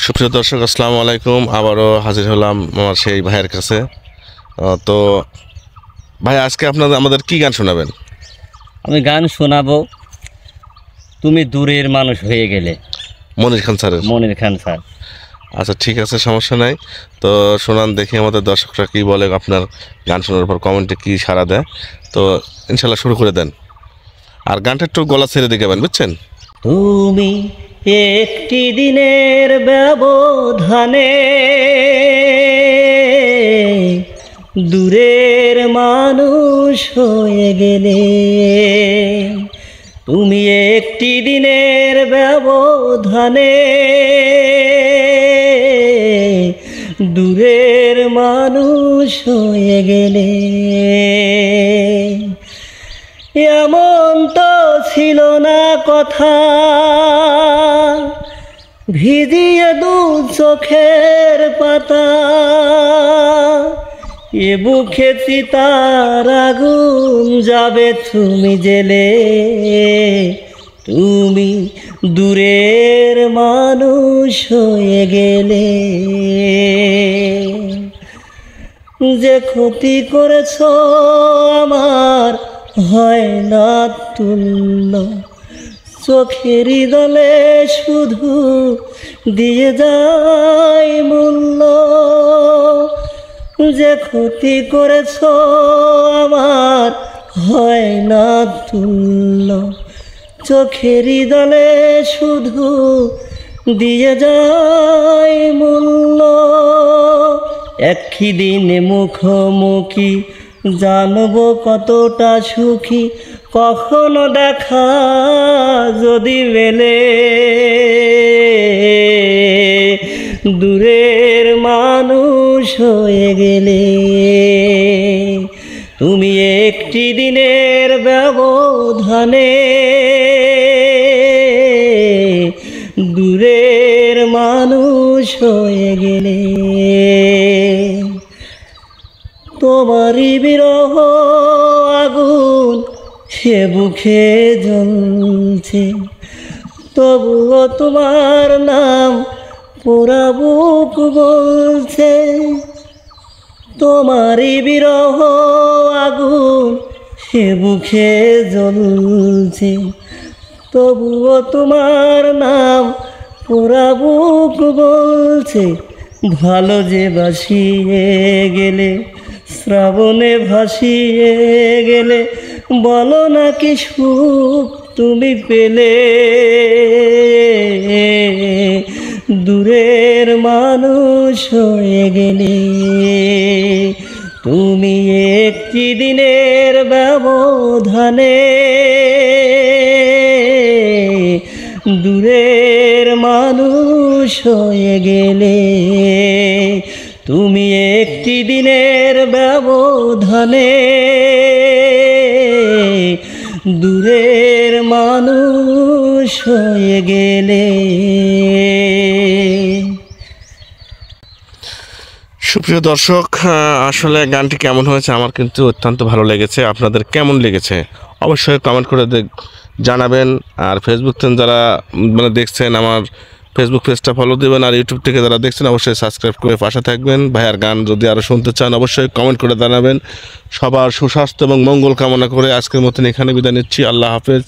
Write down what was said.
সুপ্রিয় দর্শক, আসসালামু আলাইকুম। আবারও হাজির হলাম আমার সেই ভাইয়ের কাছে। তো ভাই, আজকে আমাদের কি গান শোনাবেন? আমি গান শোনাবো তুমি দূরের মানুষ হয়ে গেলে, মনির খান স্যারের। মনির খান স্যার। আচ্ছা, ঠিক আছে, সমস্যা নাই। তো শোনান দেখি আমাদের দর্শকরা কি বলে, আপনার গান শোনার পর কমেন্টে কি সাড়া দেয়। তো ইনশাল্লাহ শুরু করে দেন। আর গানটা একটু গলা ছেড়ে দেখাবেন, বুঝছেন? তুমি একটি দিনের ব্যবধানে দূরের মানুষ হয়ে গেলে, তুমি একটি দিনের ব্যবধানে দূরের মানুষ হয়ে গেলে। এমন তো ছিল না কথা, ভিজিয়ে দু চোখের পাতা, এ বুকে চিতার আগুন যাবে তুমি জেলে, তুমি দূরের মানুষ হয়ে গেলে। যে ক্ষতি করেছ আমার হয় না তুল্য, চোখেরই দলে শুধু দিয়ে যায় মূল্য। যে ক্ষতি করেছ আমার হয় না তুল্য, চোখেরই দলে শুধু দিয়ে যায় মূল্য। একই দিনে মুখোমুখি জানবো কতটা সুখী, কখনো দেখা যদি মেলে দূরের মানুষ হয়ে গেলে। তুমি একটি দিনের ব্যবধানে দূরের মানুষ হয়ে গেলে। তোমারই বিরহ আগুন সে বুকে জ্বলছে, তবুও তোমার নাম পুরা বুক বলছে। তোমারই বিরহ আগুন সে বুকে জ্বলছে, তবুও তোমার নাম পুরা বুক বলছে। ভালো যে বাসিয়ে গেলে, শ্রাবণে ভাসিয়ে গেলে, বলো না কি সুখ তুমি পেলে। দূরের মানুষ হয়ে গেলে, তুমি একটি দিনের ব্যবধানে দূরের মানুষ হয়ে গেলে। তুমি একটি দিনের ব্যবধানে দূরের মানুষ হয়ে গেলে। সুপ্রিয় দর্শক, আসলে গানটি কেমন হয়েছে আমার কিন্তু অত্যন্ত ভালো লেগেছে। আপনাদের কেমন লেগেছে অবশ্যই কমেন্ট করে জানাবেন। আর ফেসবুক থেকে যারা দেখছেন, আমার ফেসবুক পেজটা ফলো দেবেন। আর ইউটিউব থেকে যারা দেখছেন অবশ্যই সাবস্ক্রাইব করে পাশে থাকবেন। ভাইয়ার গান যদি আরও শুনতে চান অবশ্যই কমেন্ট করে জানাবেন। সবার সুস্বাস্থ্য এবং মঙ্গল কামনা করে আজকের মতন এখানে বিদায় নিচ্ছি। আল্লাহ হাফেজ।